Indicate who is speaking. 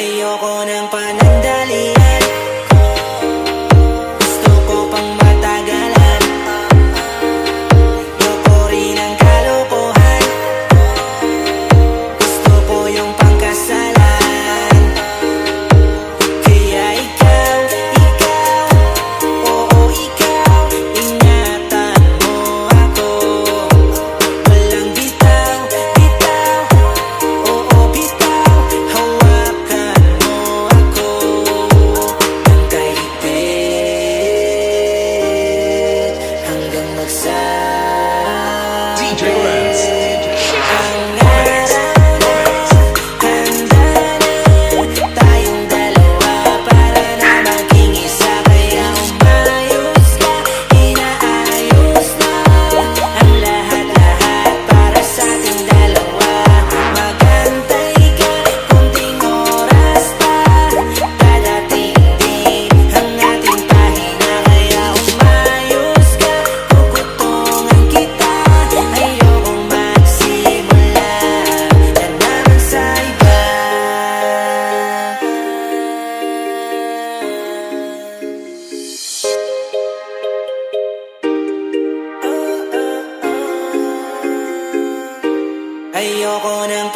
Speaker 1: Ayoko ng panandalian, gusto ko pang matagalan. Ayoko rin ng kalokohan, gusto ko yung pangkasalan. Kaya ikaw, oo ikaw, ingatan mo ako. Walang bitaw, oo bitaw, hawakan mo ako ng kahigpit hanggang
Speaker 2: DJ Rance.
Speaker 1: ang araw na handa na tayong dalawa para na maging isa. Kaya umayos ka, inaayos na ang lahat-lahat para sa ating dalawa. Magantay ka, kunting oras pa, dadating din ang ating pahina. Kaya umayos ka, kukutungan kita. Ayokong magsimula na naman sa iba. Ayoko ng